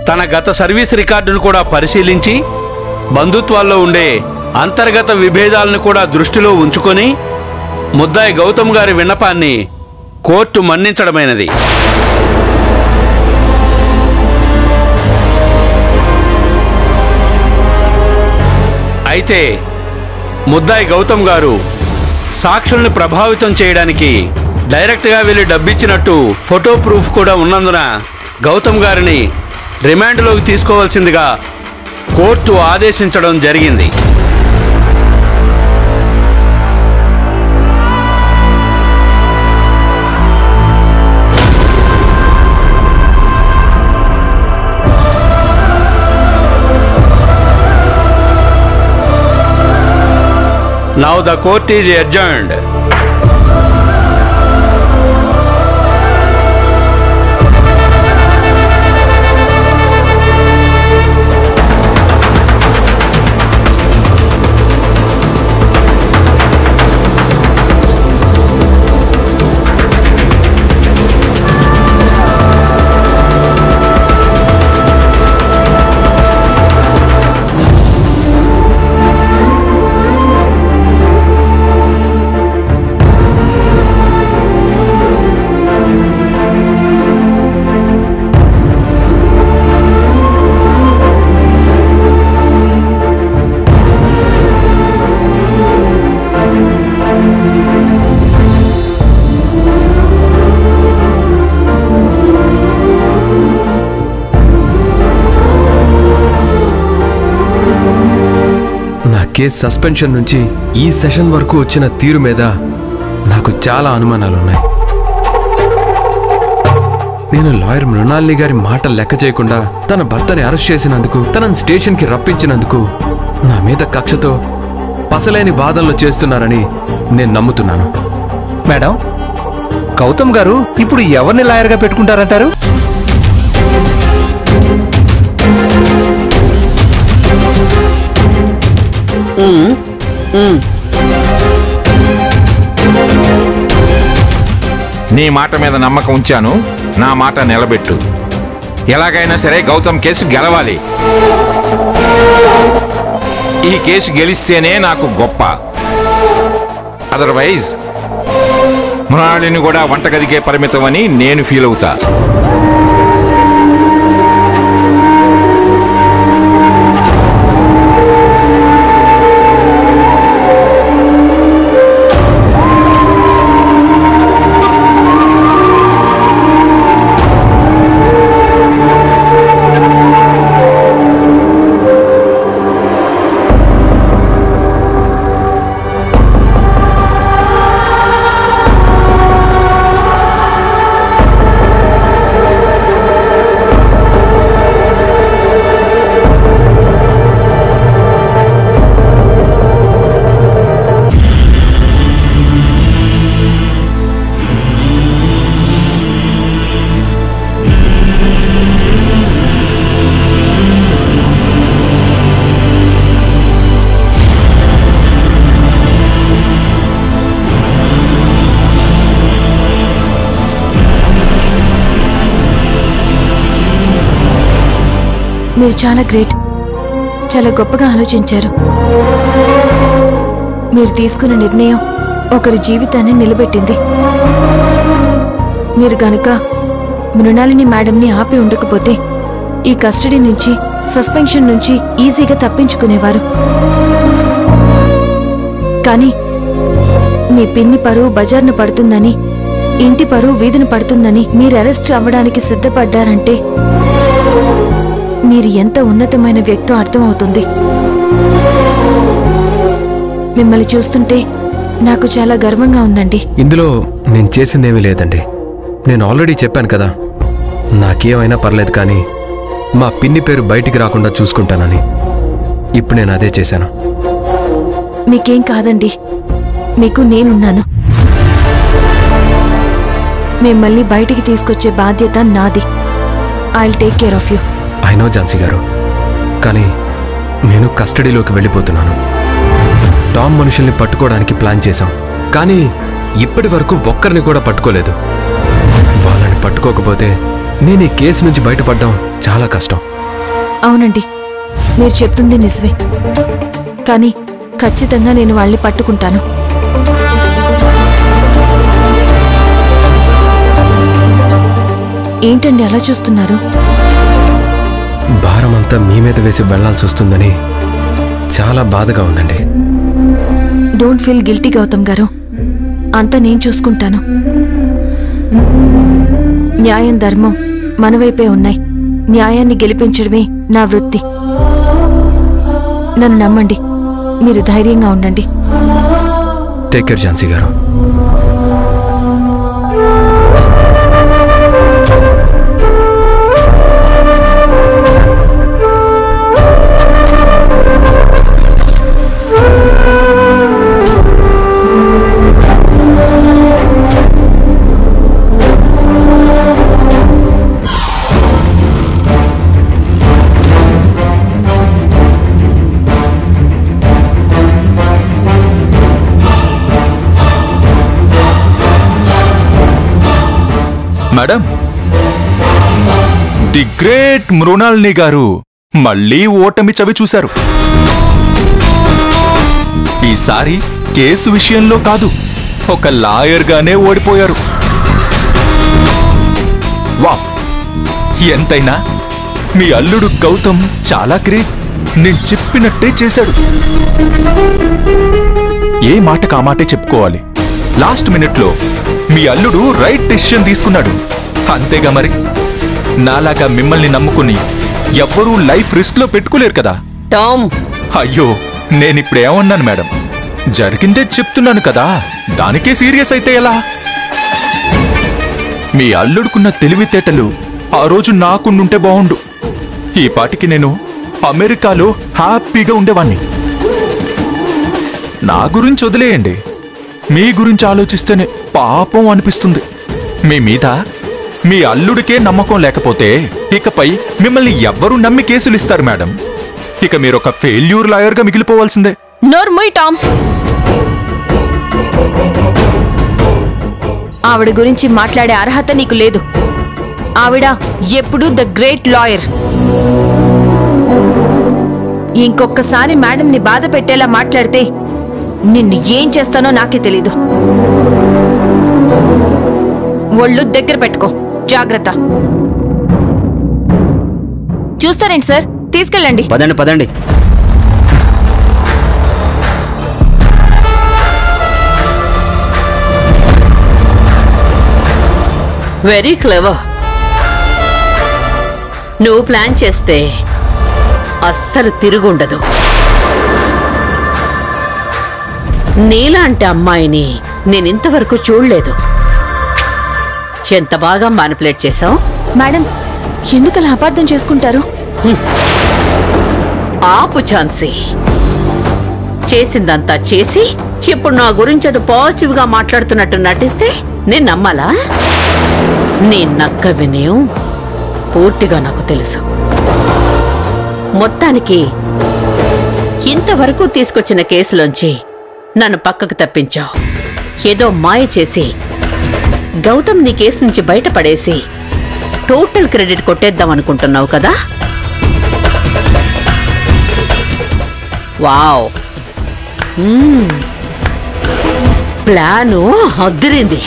తన గత సర్వీస్ రికార్డును కూడా పరిశీలించి బంధుత్వాల్లో ఉండే అంతర్గత విభేదాలను కూడా దృష్టిలో ఉంచుకొని ముద్దాయి గౌతమ్ గారి విన్నపాన్ని కోర్టు మన్నించడమైనది. అయితే ముద్దాయి గౌతమ్ గారు సాక్షుల్ని ప్రభావితం చేయడానికి డైరెక్ట్గా వెళ్ళి డబ్బిచ్చినట్టు ఫోటో ప్రూఫ్ కూడా ఉన్నందున గౌతమ్ గారిని రిమాండ్లోకి తీసుకోవాల్సిందిగా కోర్టు ఆదేశించడం జరిగింది. Now the court is adjourned. Case suspension నుంచి ఈ సెషన్ వరకు వచ్చిన తీరు మీద నాకు చాలా అనుమానాలున్నాయి. నేను లాయర్ మృణాలిని గారి మాట లెక్క చేయకుండా తన భర్తని అరెస్ట్ చేసినందుకు, తనని స్టేషన్కి రప్పించినందుకు నా మీద కక్షతో పసలేని వాదనలు చేస్తున్నారని నేను నమ్ముతున్నాను. మేడం, గౌతమ్ గారు ఇప్పుడు ఎవరిని లాయర్గా పెట్టుకుంటారంటారు? నీ మాట మీద నమ్మకం ఉంచాను, నా మాట నిలబెట్టు. ఎలాగైనా సరే గౌతమ్ కేసు గెలవాలి. ఈ కేసు గెలిస్తేనే నాకు గొప్ప. అదర్వైజ్ మృణాళిని కూడా వంటగదికే పరిమితమని నేను ఫీల్ అవుతా. మీరు చాలా గ్రేట్, చాలా గొప్పగా ఆలోచించారు. మీరు తీసుకున్న నిర్ణయం ఒకరి జీవితాన్ని నిలబెట్టింది. మీరు గనుక మృణాలిని మేడంని ఆపి ఉండకపోతే ఈ కస్టడీ నుంచి, సస్పెన్షన్ నుంచి ఈజీగా తప్పించుకునేవారు. కానీ మీ పిన్ని పరువు బజార్ను పడుతుందని, ఇంటి పరువు వీధిని పడుతుందని మీరు అరెస్ట్ అవ్వడానికి సిద్ధపడ్డారంటే మీరు ఎంత ఉన్నతమైన వ్యక్తో అర్థమవుతుంది. మిమ్మల్ని చూస్తుంటే నాకు చాలా గర్వంగా ఉందండి. ఇందులో నేను చేసిందేమీ లేదండి. నేను ఆల్రెడీ చెప్పాను కదా, నాకేమైనా పర్లేదు కానీ మా పిన్ని పేరు బయటికి రాకుండా చూసుకుంటానని. ఇప్పుడు నేను అదే చేశాను. మీకేం కాదండి, మీకు నేనున్నాను. మిమ్మల్ని బయటికి తీసుకొచ్చే బాధ్యత నాది. I'll take care of you. I know Jhansi గారు, కానీ నేను కస్టడీలోకి వెళ్ళిపోతున్నాను. టామ్ మనుషుల్ని పట్టుకోవడానికి ప్లాన్ చేశాం, కానీ ఇప్పటి వరకు ఒక్కరిని కూడా పట్టుకోలేదు. వాళ్ళని పట్టుకోకపోతే నేను ఈ కేసు నుంచి బయటపడడం చాలా కష్టం. అవునండి, మీరు చెప్తుంది నిజమే. కానీ ఖచ్చితంగా నేను వాళ్ళని పట్టుకుంటాను. ఏంటండి అలా చూస్తున్నారు? భారమంతా మీ మీద వేసి వెళ్లాల్సి వస్తుందని చాలా బాధగా ఉందండి. డోంట్ ఫీల్ గిల్టీ గౌతమ్ గారు, అంతా నేను చూసుకుంటాను. న్యాయం ధర్మం మన వైపే ఉన్నాయి. న్యాయాన్ని గెలిపించడమే నా వృత్తి. నన్ను నమ్మండి, మీరు ధైర్యంగా ఉండండి. టేక్ కేర్ ఝాన్సీ గారు. మేడం, ది గ్రేట్ మృణాలిని గారు మళ్ళీ ఓటమి చవి చూశారు. ఈసారి కేసు విషయంలో కాదు, ఒక లాయర్గానే ఓడిపోయారు. వావ్! ఎంతైనా మీ అల్లుడు గౌతమ్ చాలా గ్రేట్. నేను చెప్పినట్టే చేశాడు. ఏ మాటకు ఆ మాటే చెప్పుకోవాలి. లాస్ట్ మినిట్లో మీ అల్లుడు రైట్ డెసిషన్ తీసుకున్నాడు. అంతేగా మరి. నాలాగా మిమ్మల్ని నమ్ముకుని ఎవ్వరూ లైఫ్ రిస్క్ లో పెట్టుకోలేరు కదా. టామ్, అయ్యో, నేనిప్పుడు ఏమన్నాను మేడం? జరిగిందే చెప్తున్నాను కదా, దానికే సీరియస్ అయితే ఎలా? మీ అల్లుడుకున్న తెలివితేటలు ఆ రోజు నాకుండుంటే బావుండు. ఈ పాటికి నేను అమెరికాలో హ్యాపీగా ఉండేవాణ్ణి. నా గురించి వదిలేయండి, మీ గురించి ఆలోచిస్తేనే పాపం అనిపిస్తుంది. మీ మీద మీ అల్లుడికే నమ్మకం లేకపోతే ఇకపై మిమ్మల్ని ఎవ్వరూ నమ్మి కేసులు ఇస్తారు మేడం? ఇక మీరొక ఫెయిల్యూర్ లాయర్గా మిగిలిపోవాల్సిందే. నోర్ముయ్ టామ్, ఆవిడ గురించి మాట్లాడే అర్హత నీకు లేదు. ఆవిడ ఎప్పుడూ ద గ్రేట్ లాయర్. ఇంకొకసారి మేడంని బాధ పెట్టేలా మాట్లాడితే నిన్ను ఏం చేస్తానో నాకే తెలీదు. ఒళ్ళు దగ్గర పెట్టుకో, జాగ్రత్త. చూస్తారేంటి సార్, తీసుకెళ్ళండి. పదండి పదండి. Very clever. నువ్వు ప్లాన్ చేస్తే అస్సలు తిరుగుండదు. నీలాంటి అమ్మాయిని నేనింతవరకు చూడలేదు. ఎంత బాగా మానిపులేట్ చేశావు. మేడం, ఎందుకలా అపార్థం చేసుకుంటారు? ఆపు ఝాన్సీ. చేసిందంతా చేసి ఇప్పుడు నా గురించి అది పాజిటివ్ గా మాట్లాడుతున్నట్టు నటిస్తే నేను నమ్మాలా? నీ నక్క వినయం పూర్తిగా నాకు తెలుసు. మొత్తానికి ఇంతవరకు తీసుకొచ్చిన కేసులోంచి నన్ను పక్కకు తప్పించావు. ఏదో మాయ చేసి గౌతమ్ నీ కేసు నుంచి బయటపడేసి టోటల్ క్రెడిట్ కొట్టేద్దాం అనుకుంటున్నావు కదా? వావ్, ప్లాను అదిరింది.